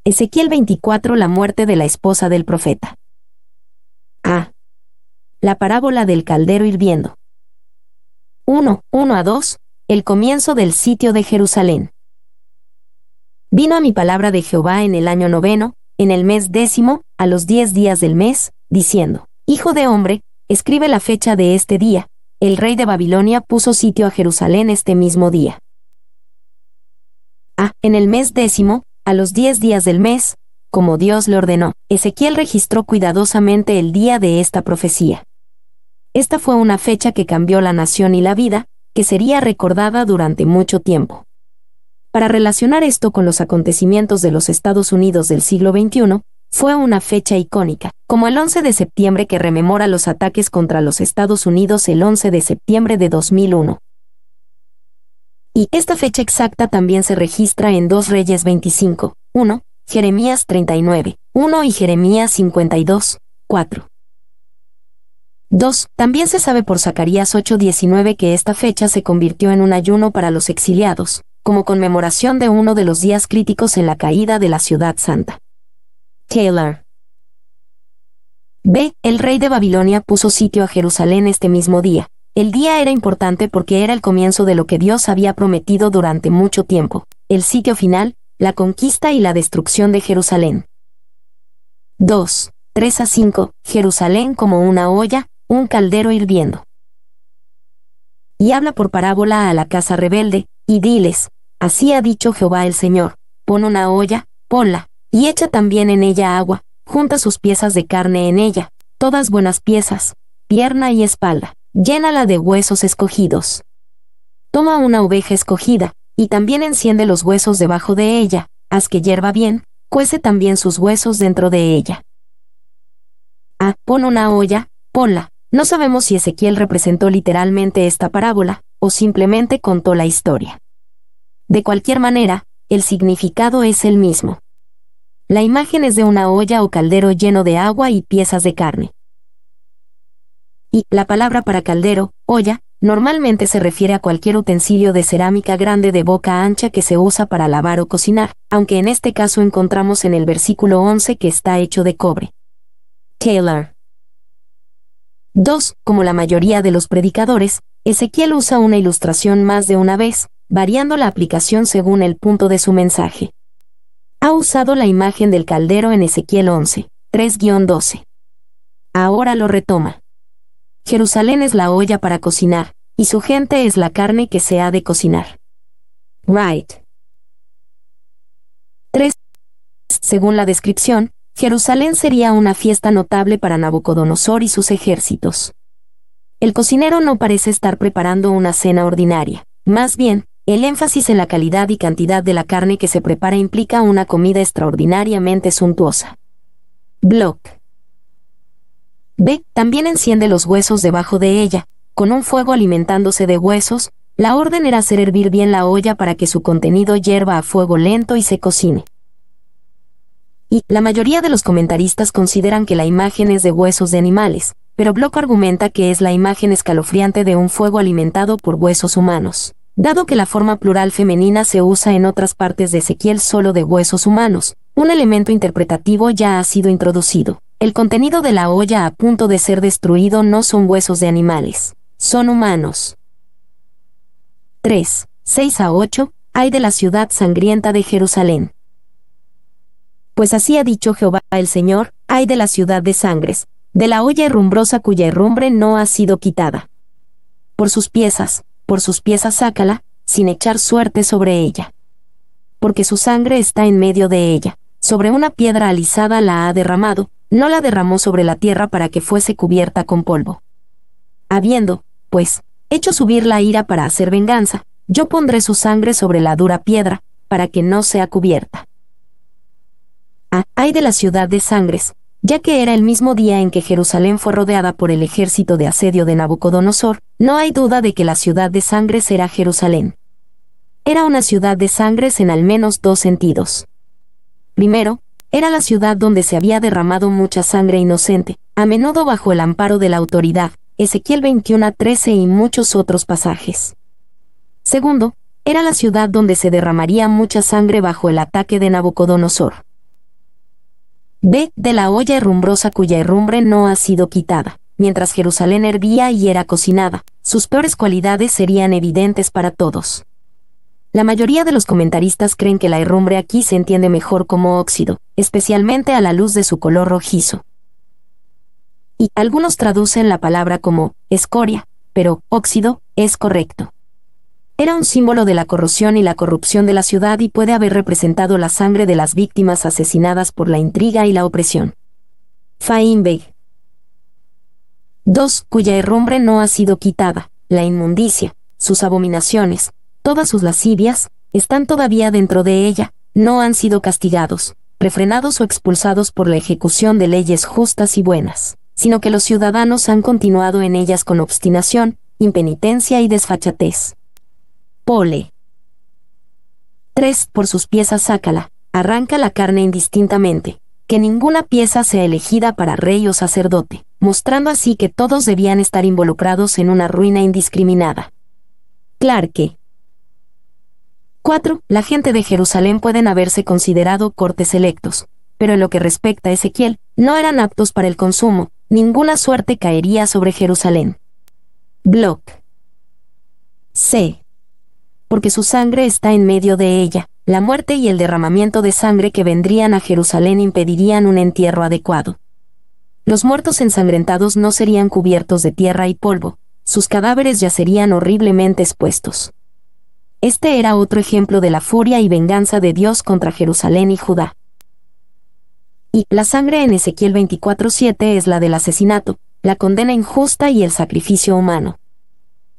Ezequiel 24. La muerte de la esposa del profeta. A. La parábola del caldero hirviendo. 1:1-2. El comienzo del sitio de Jerusalén. Vino a mi palabra de Jehová en el año 9, en el mes 10, a los 10 días del mes, diciendo: Hijo de hombre, escribe la fecha de este día. El rey de Babilonia puso sitio a Jerusalén este mismo día. A. En el mes 10, a los 10 días del mes, como Dios le ordenó. Ezequiel registró cuidadosamente el día de esta profecía. Esta fue una fecha que cambió la nación y la vida, que sería recordada durante mucho tiempo. Para relacionar esto con los acontecimientos de los Estados Unidos del siglo XXI, fue una fecha icónica, como el 11 de septiembre que rememora los ataques contra los Estados Unidos el 11 de septiembre de 2001. Y esta fecha exacta también se registra en 2 Reyes 25, 1, Jeremías 39, 1 y Jeremías 52, 4. 2. También se sabe por Zacarías 8:19 que esta fecha se convirtió en un ayuno para los exiliados, como conmemoración de uno de los días críticos en la caída de la ciudad santa. Taylor. B. El rey de Babilonia puso sitio a Jerusalén este mismo día. El día era importante porque era el comienzo de lo que Dios había prometido durante mucho tiempo, el sitio final, la conquista y la destrucción de Jerusalén. 2. 3-5. Jerusalén como una olla, un caldero hirviendo. Y habla por parábola a la casa rebelde, y diles: Así ha dicho Jehová el Señor: Pon una olla, ponla, y echa también en ella agua, junta sus piezas de carne en ella, todas buenas piezas, pierna y espalda, llénala de huesos escogidos. Toma una oveja escogida, y también enciende los huesos debajo de ella, haz que hierva bien, cuece también sus huesos dentro de ella. A. Pon una olla, ponla. No sabemos si Ezequiel representó literalmente esta parábola, o simplemente contó la historia. De cualquier manera, el significado es el mismo. La imagen es de una olla o caldero lleno de agua y piezas de carne. Y la palabra para caldero, olla, normalmente se refiere a cualquier utensilio de cerámica grande de boca ancha que se usa para lavar o cocinar, aunque en este caso encontramos en el versículo 11 que está hecho de cobre. Taylor. 2. Como la mayoría de los predicadores, Ezequiel usa una ilustración más de una vez, variando la aplicación según el punto de su mensaje. Ha usado la imagen del caldero en Ezequiel 11, 3-12. Ahora lo retoma. Jerusalén es la olla para cocinar, y su gente es la carne que se ha de cocinar. Right. 3. Según la descripción, Jerusalén sería una fiesta notable para Nabucodonosor y sus ejércitos. El cocinero no parece estar preparando una cena ordinaria. Más bien, el énfasis en la calidad y cantidad de la carne que se prepara implica una comida extraordinariamente suntuosa. Block. B. También enciende los huesos debajo de ella, con un fuego alimentándose de huesos. La orden era hacer hervir bien la olla para que su contenido hierva a fuego lento y se cocine. Y la mayoría de los comentaristas consideran que la imagen es de huesos de animales, pero Block argumenta que es la imagen escalofriante de un fuego alimentado por huesos humanos. Dado que la forma plural femenina se usa en otras partes de Ezequiel solo de huesos humanos, un elemento interpretativo ya ha sido introducido. El contenido de la olla a punto de ser destruido no son huesos de animales, son humanos. 3. 6-8. Ay de la ciudad sangrienta de Jerusalén. Pues así ha dicho Jehová el Señor: ay de la ciudad de sangres, de la olla herrumbrosa cuya herrumbre no ha sido quitada. Por sus piezas sácala, sin echar suerte sobre ella. Porque su sangre está en medio de ella, sobre una piedra alisada la ha derramado, no la derramó sobre la tierra para que fuese cubierta con polvo. Habiendo, pues, hecho subir la ira para hacer venganza, yo pondré su sangre sobre la dura piedra, para que no sea cubierta. Ay de la ciudad de sangres, ya que era el mismo día en que Jerusalén fue rodeada por el ejército de asedio de Nabucodonosor, no hay duda de que la ciudad de sangres era Jerusalén. Era una ciudad de sangres en al menos 2 sentidos. Primero, era la ciudad donde se había derramado mucha sangre inocente, a menudo bajo el amparo de la autoridad, Ezequiel 21:13 y muchos otros pasajes. Segundo, era la ciudad donde se derramaría mucha sangre bajo el ataque de Nabucodonosor. B. De la olla herrumbrosa cuya herrumbre no ha sido quitada. Mientras Jerusalén hervía y era cocinada, sus peores cualidades serían evidentes para todos. La mayoría de los comentaristas creen que la herrumbre aquí se entiende mejor como óxido, especialmente a la luz de su color rojizo. Y algunos traducen la palabra como escoria, pero óxido es correcto. Era un símbolo de la corrosión y la corrupción de la ciudad y puede haber representado la sangre de las víctimas asesinadas por la intriga y la opresión. Feinberg. 2. Cuya herrumbre no ha sido quitada. La inmundicia, sus abominaciones, todas sus lascivias, están todavía dentro de ella, no han sido castigados, refrenados o expulsados por la ejecución de leyes justas y buenas, sino que los ciudadanos han continuado en ellas con obstinación, impenitencia y desfachatez. Pole. 3. Por sus piezas sácala, arranca la carne indistintamente, que ninguna pieza sea elegida para rey o sacerdote, mostrando así que todos debían estar involucrados en una ruina indiscriminada. Clarke. 4. La gente de Jerusalén pueden haberse considerado cortes electos, pero en lo que respecta a Ezequiel, no eran aptos para el consumo, ninguna suerte caería sobre Jerusalén. Bloch. C. Porque su sangre está en medio de ella, la muerte y el derramamiento de sangre que vendrían a Jerusalén impedirían un entierro adecuado. Los muertos ensangrentados no serían cubiertos de tierra y polvo, sus cadáveres yacerían horriblemente expuestos. Este era otro ejemplo de la furia y venganza de Dios contra Jerusalén y Judá. Y la sangre en Ezequiel 24:7 es la del asesinato, la condena injusta y el sacrificio humano.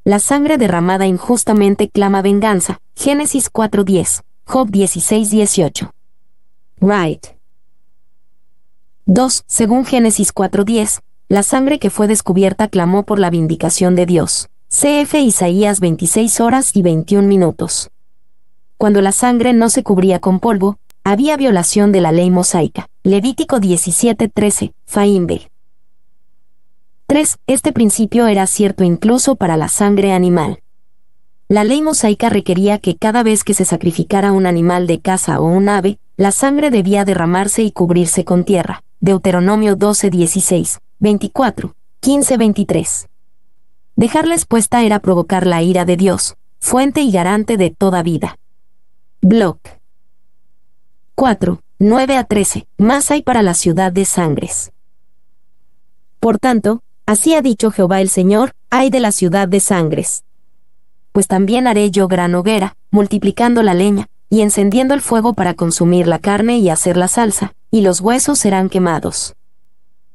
La sangre derramada injustamente clama venganza. Génesis 4:10, Job 16:18. Wright. 2. Según Génesis 4:10, la sangre que fue descubierta clamó por la vindicación de Dios. CF Isaías 26:21. Cuando la sangre no se cubría con polvo, había violación de la ley mosaica. Levítico 17:13, Feinberg. 3. Este principio era cierto incluso para la sangre animal. La ley mosaica requería que cada vez que se sacrificara un animal de caza o un ave, la sangre debía derramarse y cubrirse con tierra. Deuteronomio 12:16, 24, 15:23. Dejarla expuesta era provocar la ira de Dios, fuente y garante de toda vida. Bloch. 4, 9-13. Más hay para la ciudad de sangres. Por tanto, así ha dicho Jehová el Señor, ay de la ciudad de sangres. Pues también haré yo gran hoguera, multiplicando la leña, y encendiendo el fuego para consumir la carne y hacer la salsa, y los huesos serán quemados.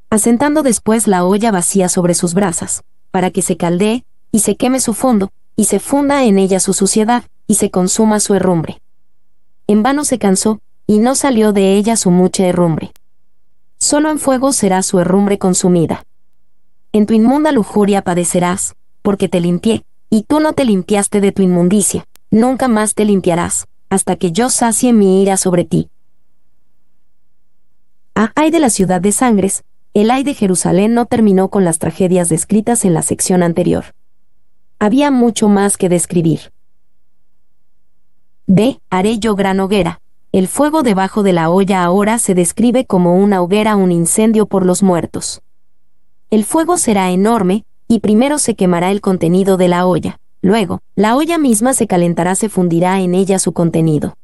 Asentando después la olla vacía sobre sus brasas, para que se caldee, y se queme su fondo, y se funda en ella su suciedad, y se consuma su herrumbre. En vano se cansó, y no salió de ella su mucha herrumbre. Solo en fuego será su herrumbre consumida. En tu inmunda lujuria padecerás, porque te limpié, y tú no te limpiaste de tu inmundicia, nunca más te limpiarás, hasta que yo sacie mi ira sobre ti. Ay de la ciudad de sangres, el ay de Jerusalén no terminó con las tragedias descritas en la sección anterior. Había mucho más que describir. D. Haré yo gran hoguera. El fuego debajo de la olla ahora se describe como una hoguera, un incendio por los muertos. El fuego será enorme, y primero se quemará el contenido de la olla, luego, la olla misma se calentará, se fundirá en ella su contenido.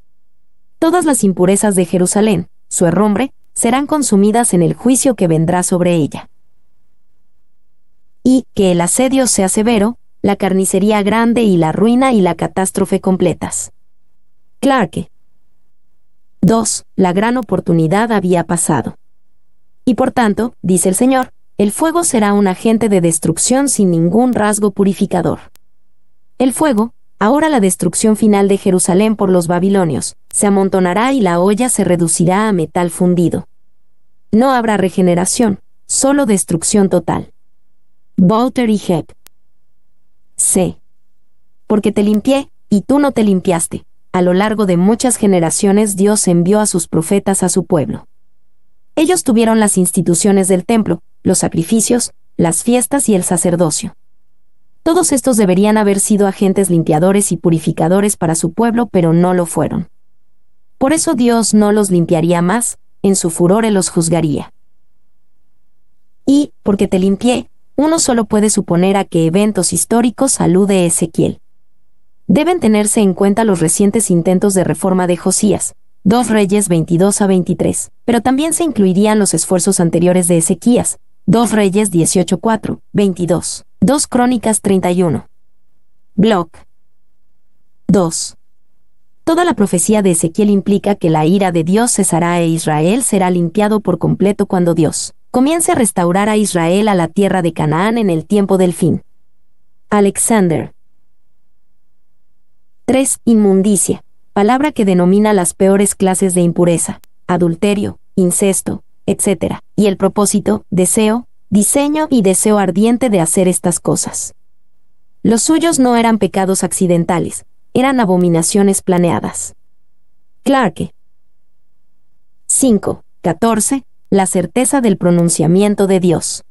Todas las impurezas de Jerusalén, su herrumbre, serán consumidas en el juicio que vendrá sobre ella. Y que el asedio sea severo, la carnicería grande y la ruina y la catástrofe completas. Clarke. 2. La gran oportunidad había pasado. Y por tanto, dice el Señor, el fuego será un agente de destrucción sin ningún rasgo purificador. El fuego, ahora la destrucción final de Jerusalén por los babilonios, se amontonará y la olla se reducirá a metal fundido. No habrá regeneración, solo destrucción total. Walter y Hebb. C. Porque te limpié, y tú no te limpiaste. A lo largo de muchas generaciones Dios envió a sus profetas a su pueblo. Ellos tuvieron las instituciones del templo, los sacrificios, las fiestas y el sacerdocio. Todos estos deberían haber sido agentes limpiadores y purificadores para su pueblo, pero no lo fueron. Por eso Dios no los limpiaría más, en su furor él los juzgaría. Y, porque te limpié, uno solo puede suponer a qué eventos históricos alude Ezequiel. Deben tenerse en cuenta los recientes intentos de reforma de Josías, 2 Reyes 22 a 23, pero también se incluirían los esfuerzos anteriores de Ezequías, 2 Reyes 18 4, 22, 2 Crónicas 31. Block 2. Toda la profecía de Ezequiel implica que la ira de Dios cesará e Israel será limpiado por completo cuando Dios comience a restaurar a Israel a la tierra de Canaán en el tiempo del fin. Alexander. 3. Inmundicia, palabra que denomina las peores clases de impureza, adulterio, incesto, etc., y el propósito, deseo, diseño y deseo ardiente de hacer estas cosas. Los suyos no eran pecados accidentales, eran abominaciones planeadas. Clarke. 5. 14. La certeza del pronunciamiento de Dios.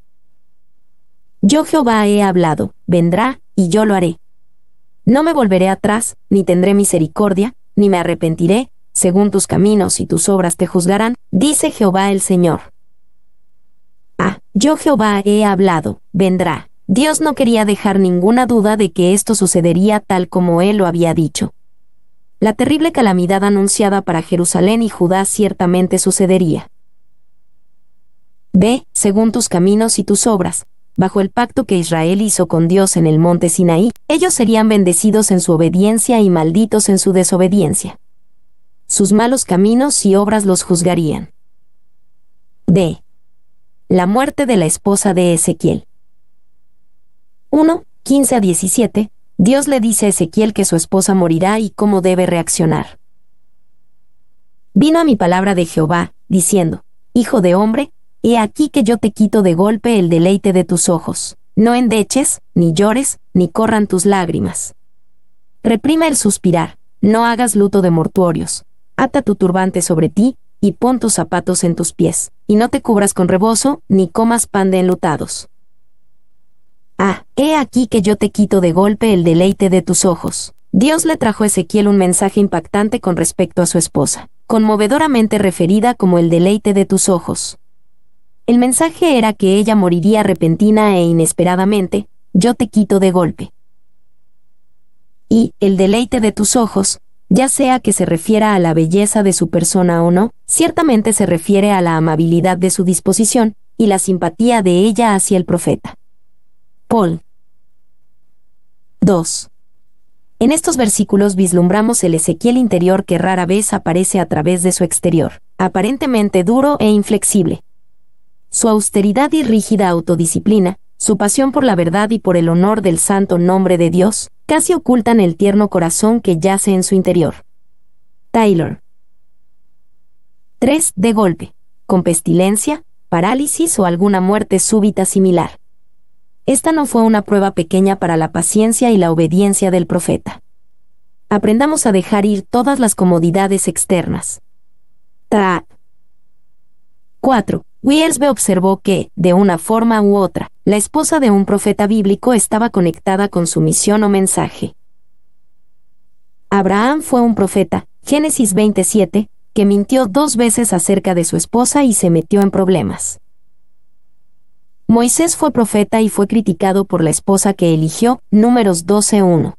Yo Jehová he hablado, vendrá, y yo lo haré. No me volveré atrás, ni tendré misericordia, ni me arrepentiré, según tus caminos y tus obras te juzgarán, dice Jehová el Señor. Yo Jehová he hablado, vendrá. Dios no quería dejar ninguna duda de que esto sucedería tal como él lo había dicho. La terrible calamidad anunciada para Jerusalén y Judá ciertamente sucedería. Ve, según tus caminos y tus obras, bajo el pacto que Israel hizo con Dios en el monte Sinaí, ellos serían bendecidos en su obediencia y malditos en su desobediencia. Sus malos caminos y obras los juzgarían. D. La muerte de la esposa de Ezequiel. 1, 15 a 17, Dios le dice a Ezequiel que su esposa morirá y cómo debe reaccionar. Vino a mi palabra de Jehová, diciendo, Hijo de hombre, he aquí que yo te quito de golpe el deleite de tus ojos. No endeches, ni llores, ni corran tus lágrimas. Reprima el suspirar, no hagas luto de mortuorios. Ata tu turbante sobre ti, y pon tus zapatos en tus pies, y no te cubras con rebozo, ni comas pan de enlutados. He aquí que yo te quito de golpe el deleite de tus ojos. Dios le trajo a Ezequiel un mensaje impactante con respecto a su esposa, conmovedoramente referida como el deleite de tus ojos. El mensaje era que ella moriría repentina e inesperadamente, yo te quito de golpe. Y, el deleite de tus ojos, ya sea que se refiera a la belleza de su persona o no, ciertamente se refiere a la amabilidad de su disposición, y la simpatía de ella hacia el profeta. Paul. 2. En estos versículos vislumbramos el Ezequiel interior que rara vez aparece a través de su exterior, aparentemente duro e inflexible. Su austeridad y rígida autodisciplina, su pasión por la verdad y por el honor del santo nombre de Dios, casi ocultan el tierno corazón que yace en su interior. Taylor. 3. De golpe, con pestilencia, parálisis o alguna muerte súbita similar. Esta no fue una prueba pequeña para la paciencia y la obediencia del profeta. Aprendamos a dejar ir todas las comodidades externas. 4. Wiersbe observó que, de una forma u otra, la esposa de un profeta bíblico estaba conectada con su misión o mensaje. Abraham fue un profeta, Génesis 27, que mintió 2 veces acerca de su esposa y se metió en problemas. Moisés fue profeta y fue criticado por la esposa que eligió, Números 12:1.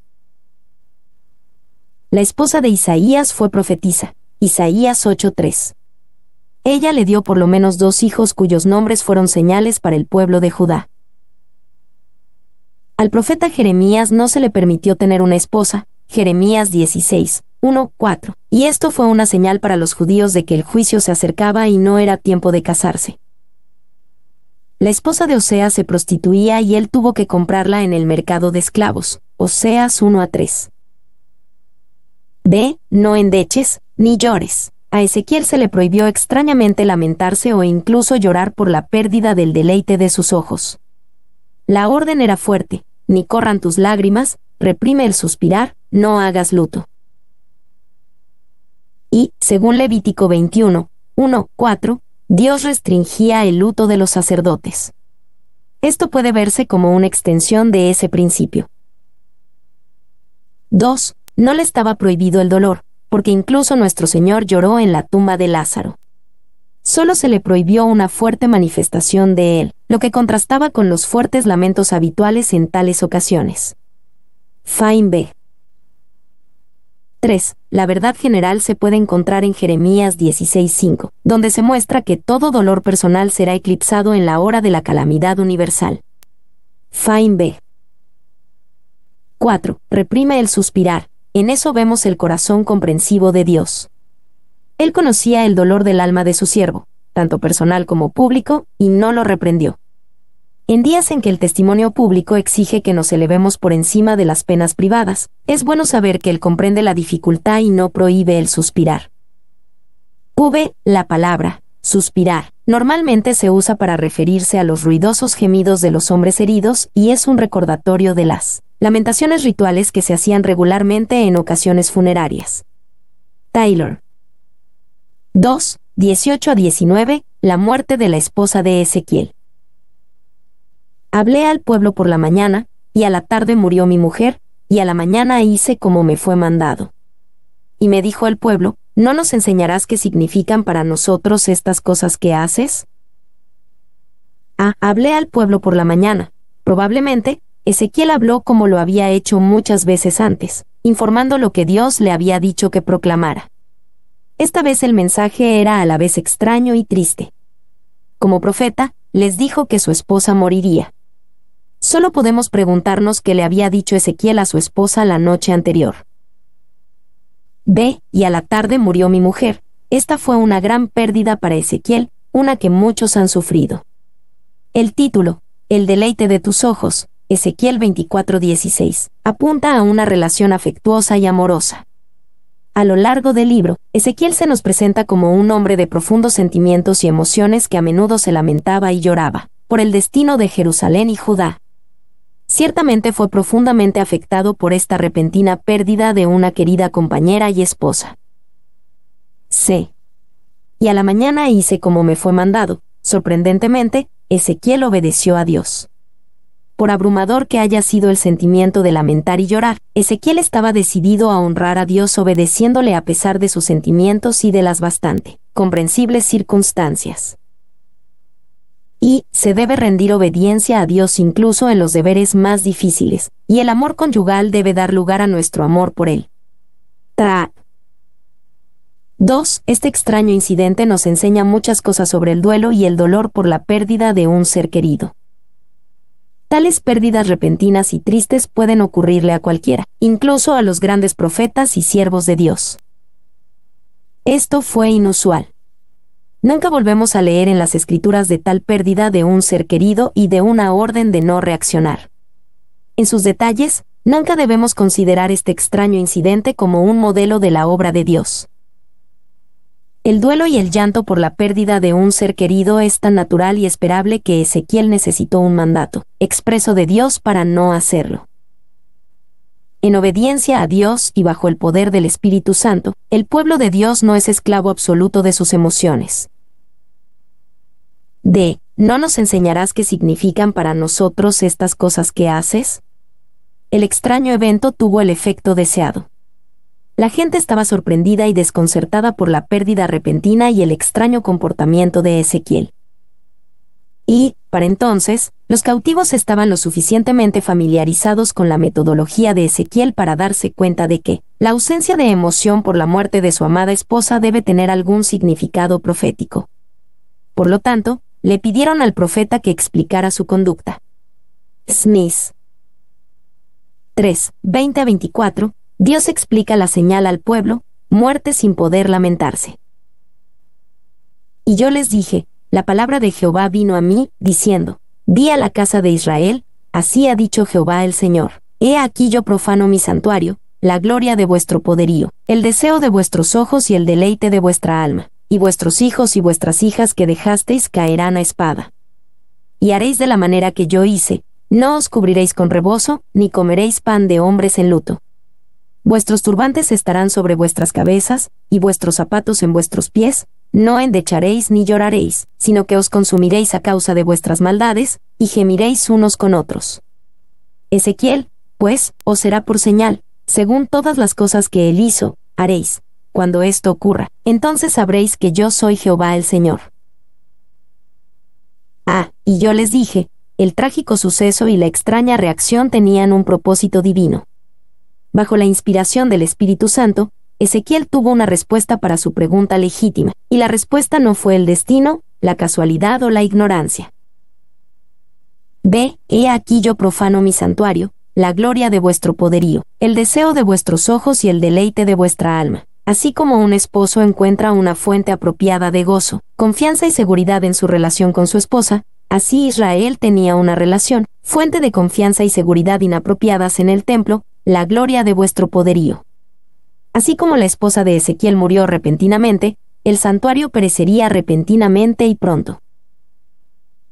La esposa de Isaías fue profetisa, Isaías 8:3. Ella le dio por lo menos 2 hijos cuyos nombres fueron señales para el pueblo de Judá. Al profeta Jeremías no se le permitió tener una esposa, Jeremías 16:1-4, y esto fue una señal para los judíos de que el juicio se acercaba y no era tiempo de casarse. La esposa de Oseas se prostituía y él tuvo que comprarla en el mercado de esclavos, Oseas 1-3. B. No endeches, ni llores. A Ezequiel se le prohibió extrañamente lamentarse o incluso llorar por la pérdida del deleite de sus ojos. La orden era fuerte, ni corran tus lágrimas, reprime el suspirar, no hagas luto. Y, según Levítico 21:1-4, Dios restringía el luto de los sacerdotes. Esto puede verse como una extensión de ese principio. 2. No le estaba prohibido el dolor, porque incluso nuestro Señor lloró en la tumba de Lázaro. Solo se le prohibió una fuerte manifestación de él, lo que contrastaba con los fuertes lamentos habituales en tales ocasiones. Fain B. 3. La verdad general se puede encontrar en Jeremías 16:5, donde se muestra que todo dolor personal será eclipsado en la hora de la calamidad universal. Fain B. 4. Reprime el suspirar. En eso vemos el corazón comprensivo de Dios. Él conocía el dolor del alma de su siervo, tanto personal como público, y no lo reprendió. En días en que el testimonio público exige que nos elevemos por encima de las penas privadas, es bueno saber que Él comprende la dificultad y no prohíbe el suspirar. La palabra, suspirar, normalmente se usa para referirse a los ruidosos gemidos de los hombres heridos y es un recordatorio de las lamentaciones rituales que se hacían regularmente en ocasiones funerarias. Taylor. 2, 18-19, la muerte de la esposa de Ezequiel. Hablé al pueblo por la mañana, y a la tarde murió mi mujer, y a la mañana hice como me fue mandado. Y me dijo el pueblo, ¿no nos enseñarás qué significan para nosotros estas cosas que haces? Hablé al pueblo por la mañana. Probablemente, Ezequiel habló como lo había hecho muchas veces antes, informando lo que Dios le había dicho que proclamara. Esta vez el mensaje era a la vez extraño y triste. Como profeta, les dijo que su esposa moriría. Solo podemos preguntarnos qué le había dicho Ezequiel a su esposa la noche anterior. Y a la tarde murió mi mujer. Esta fue una gran pérdida para Ezequiel, una que muchos han sufrido. El título, El deleite de tus ojos, Ezequiel 24:16, apunta a una relación afectuosa y amorosa. A lo largo del libro, Ezequiel se nos presenta como un hombre de profundos sentimientos y emociones que a menudo se lamentaba y lloraba por el destino de Jerusalén y Judá. Ciertamente fue profundamente afectado por esta repentina pérdida de una querida compañera y esposa. Y a la mañana hice como me fue mandado. Sorprendentemente, Ezequiel obedeció a Dios. Por abrumador que haya sido el sentimiento de lamentar y llorar, Ezequiel estaba decidido a honrar a Dios obedeciéndole a pesar de sus sentimientos y de las bastante comprensibles circunstancias. Y se debe rendir obediencia a Dios incluso en los deberes más difíciles, y el amor conyugal debe dar lugar a nuestro amor por Él. 2. Este extraño incidente nos enseña muchas cosas sobre el duelo y el dolor por la pérdida de un ser querido. Tales pérdidas repentinas y tristes pueden ocurrirle a cualquiera, incluso a los grandes profetas y siervos de Dios. Esto fue inusual. Nunca volvemos a leer en las Escrituras de tal pérdida de un ser querido y de una orden de no reaccionar. En sus detalles, nunca debemos considerar este extraño incidente como un modelo de la obra de Dios. El duelo y el llanto por la pérdida de un ser querido es tan natural y esperable que Ezequiel necesitó un mandato expreso de Dios para no hacerlo. En obediencia a Dios y bajo el poder del Espíritu Santo, el pueblo de Dios no es esclavo absoluto de sus emociones. ¿No nos enseñarás qué significan para nosotros estas cosas que haces? El extraño evento tuvo el efecto deseado. La gente estaba sorprendida y desconcertada por la pérdida repentina y el extraño comportamiento de Ezequiel. Y, para entonces, los cautivos estaban lo suficientemente familiarizados con la metodología de Ezequiel para darse cuenta de que la ausencia de emoción por la muerte de su amada esposa debe tener algún significado profético. Por lo tanto, le pidieron al profeta que explicara su conducta. Smith. 3, 20-24. Dios explica la señal al pueblo, muerte sin poder lamentarse. Y yo les dije, la palabra de Jehová vino a mí, diciendo, di a la casa de Israel, así ha dicho Jehová el Señor, he aquí yo profano mi santuario, la gloria de vuestro poderío, el deseo de vuestros ojos y el deleite de vuestra alma, y vuestros hijos y vuestras hijas que dejasteis caerán a espada. Y haréis de la manera que yo hice, no os cubriréis con rebozo, ni comeréis pan de hombres en luto. Vuestros turbantes estarán sobre vuestras cabezas, y vuestros zapatos en vuestros pies, no endecharéis ni lloraréis, sino que os consumiréis a causa de vuestras maldades, y gemiréis unos con otros. Ezequiel, pues, os será por señal, según todas las cosas que él hizo, haréis. Cuando esto ocurra, entonces sabréis que yo soy Jehová el Señor. Y yo les dije, el trágico suceso y la extraña reacción tenían un propósito divino. Bajo la inspiración del Espíritu Santo, Ezequiel tuvo una respuesta para su pregunta legítima, y la respuesta no fue el destino, la casualidad o la ignorancia. He aquí yo profano mi santuario, la gloria de vuestro poderío, el deseo de vuestros ojos y el deleite de vuestra alma. Así como un esposo encuentra una fuente apropiada de gozo, confianza y seguridad en su relación con su esposa, así Israel tenía una relación, fuente de confianza y seguridad inapropiadas en el templo, la gloria de vuestro poderío. Así como la esposa de Ezequiel murió repentinamente, el santuario perecería repentinamente y pronto.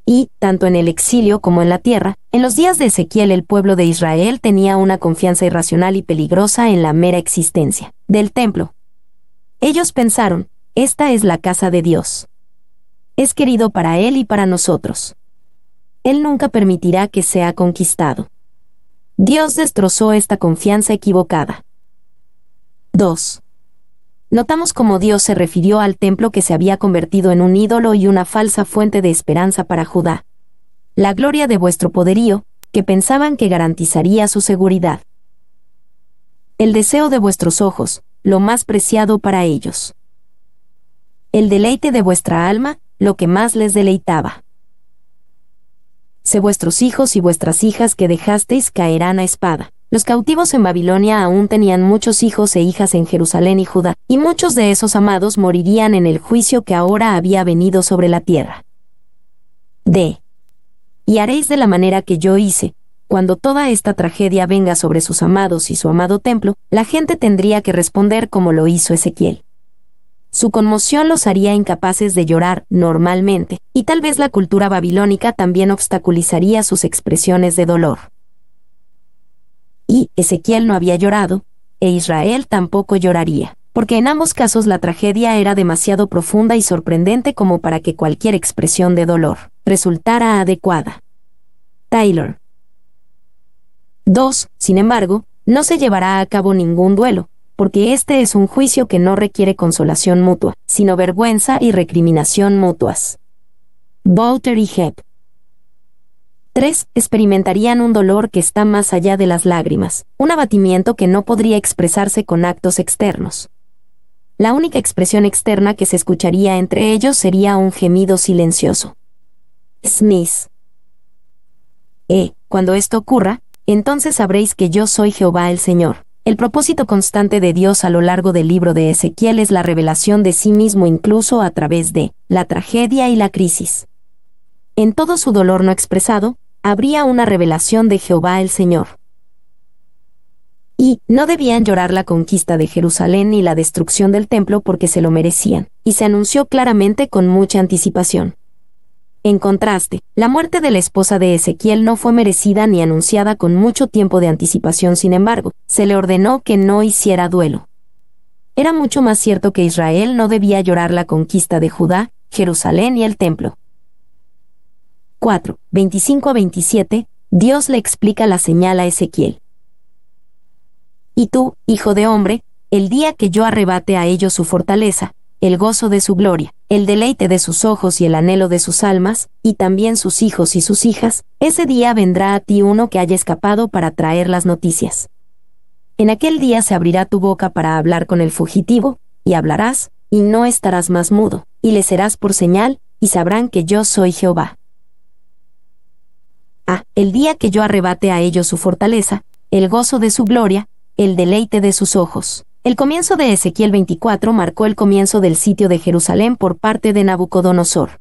Y, tanto en el exilio como en la tierra, en los días de Ezequiel el pueblo de Israel tenía una confianza irracional y peligrosa en la mera existencia del templo. Ellos pensaron, esta es la casa de Dios. Es querido para Él y para nosotros. Él nunca permitirá que sea conquistado. Dios destrozó esta confianza equivocada. 2. Notamos cómo Dios se refirió al templo que se había convertido en un ídolo y una falsa fuente de esperanza para Judá. La gloria de vuestro poderío, que pensaban que garantizaría su seguridad. El deseo de vuestros ojos, lo más preciado para ellos. El deleite de vuestra alma, lo que más les deleitaba. Sé vuestros hijos y vuestras hijas que dejasteis caerán a espada. Los cautivos en Babilonia aún tenían muchos hijos e hijas en Jerusalén y Judá, y muchos de esos amados morirían en el juicio que ahora había venido sobre la tierra. Y haréis de la manera que yo hice. Cuando toda esta tragedia venga sobre sus amados y su amado templo, la gente tendría que responder como lo hizo Ezequiel. Su conmoción los haría incapaces de llorar normalmente, y tal vez la cultura babilónica también obstaculizaría sus expresiones de dolor. Y Ezequiel no había llorado, e Israel tampoco lloraría, porque en ambos casos la tragedia era demasiado profunda y sorprendente como para que cualquier expresión de dolor resultara adecuada. Taylor. 2. Sin embargo, no se llevará a cabo ningún duelo, porque este es un juicio que no requiere consolación mutua, sino vergüenza y recriminación mutuas. Boulter y Hebb. 3. Experimentarían un dolor que está más allá de las lágrimas, un abatimiento que no podría expresarse con actos externos. La única expresión externa que se escucharía entre ellos sería un gemido silencioso. Smith. Cuando esto ocurra, entonces sabréis que yo soy Jehová el Señor. El propósito constante de Dios a lo largo del libro de Ezequiel es la revelación de sí mismo incluso a través de la tragedia y la crisis. En todo su dolor no expresado, habría una revelación de Jehová el Señor. Y no debían llorar la conquista de Jerusalén ni la destrucción del templo porque se lo merecían, y se anunció claramente con mucha anticipación. En contraste, la muerte de la esposa de Ezequiel no fue merecida ni anunciada con mucho tiempo de anticipación, sin embargo, se le ordenó que no hiciera duelo. Era mucho más cierto que Israel no debía llorar la conquista de Judá, Jerusalén y el templo. 4. 25 a 27, Dios le explica la señal a Ezequiel. Y tú, hijo de hombre, el día que yo arrebate a ellos su fortaleza, el gozo de su gloria, el deleite de sus ojos y el anhelo de sus almas, y también sus hijos y sus hijas, ese día vendrá a ti uno que haya escapado para traer las noticias. En aquel día se abrirá tu boca para hablar con el fugitivo, y hablarás, y no estarás más mudo, y le serás por señal, y sabrán que yo soy Jehová. El día que yo arrebate a ellos su fortaleza, el gozo de su gloria, el deleite de sus ojos. El comienzo de Ezequiel 24 marcó el comienzo del sitio de Jerusalén por parte de Nabucodonosor.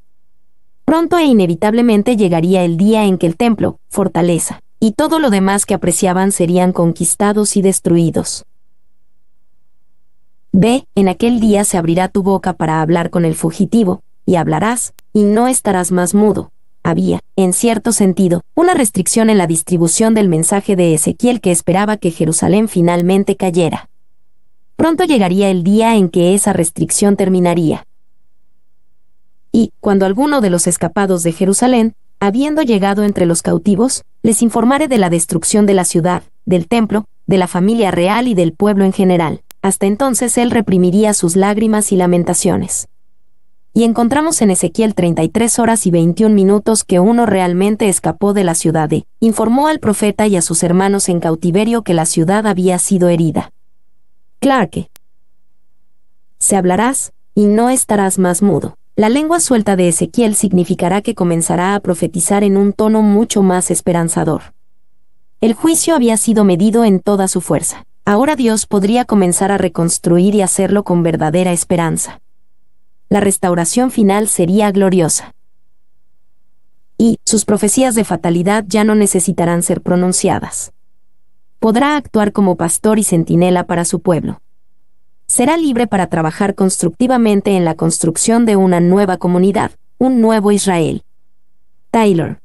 Pronto e inevitablemente llegaría el día en que el templo, fortaleza, y todo lo demás que apreciaban serían conquistados y destruidos. En aquel día se abrirá tu boca para hablar con el fugitivo, y hablarás, y no estarás más mudo. Había, en cierto sentido, una restricción en la distribución del mensaje de Ezequiel que esperaba que Jerusalén finalmente cayera. Pronto llegaría el día en que esa restricción terminaría. Y, cuando alguno de los escapados de Jerusalén, habiendo llegado entre los cautivos, les informare de la destrucción de la ciudad, del templo, de la familia real y del pueblo en general, hasta entonces él reprimiría sus lágrimas y lamentaciones. Y encontramos en Ezequiel 33 horas y 21 minutos que uno realmente escapó de la ciudad e informó al profeta y a sus hermanos en cautiverio que la ciudad había sido herida. Clarke. Se hablarás, y no estarás más mudo. La lengua suelta de Ezequiel significará que comenzará a profetizar en un tono mucho más esperanzador. El juicio había sido medido en toda su fuerza. Ahora Dios podría comenzar a reconstruir y hacerlo con verdadera esperanza. La restauración final sería gloriosa. Y sus profecías de fatalidad ya no necesitarán ser pronunciadas. Podrá actuar como pastor y centinela para su pueblo. Será libre para trabajar constructivamente en la construcción de una nueva comunidad, un nuevo Israel. Taylor.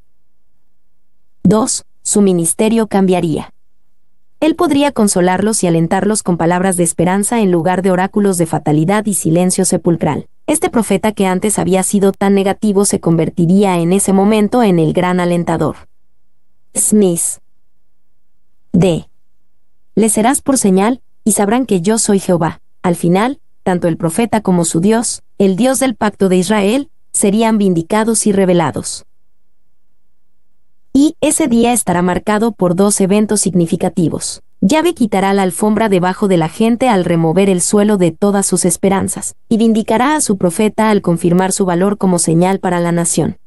2. Su ministerio cambiaría. Él podría consolarlos y alentarlos con palabras de esperanza en lugar de oráculos de fatalidad y silencio sepulcral. Este profeta que antes había sido tan negativo se convertiría en ese momento en el gran alentador. Smith. D. Les serás por señal, y sabrán que yo soy Jehová. Al final, tanto el profeta como su Dios, el Dios del pacto de Israel, serían vindicados y revelados. Y ese día estará marcado por dos eventos significativos. Yahvé quitará la alfombra debajo de la gente al remover el suelo de todas sus esperanzas, y vindicará a su profeta al confirmar su valor como señal para la nación.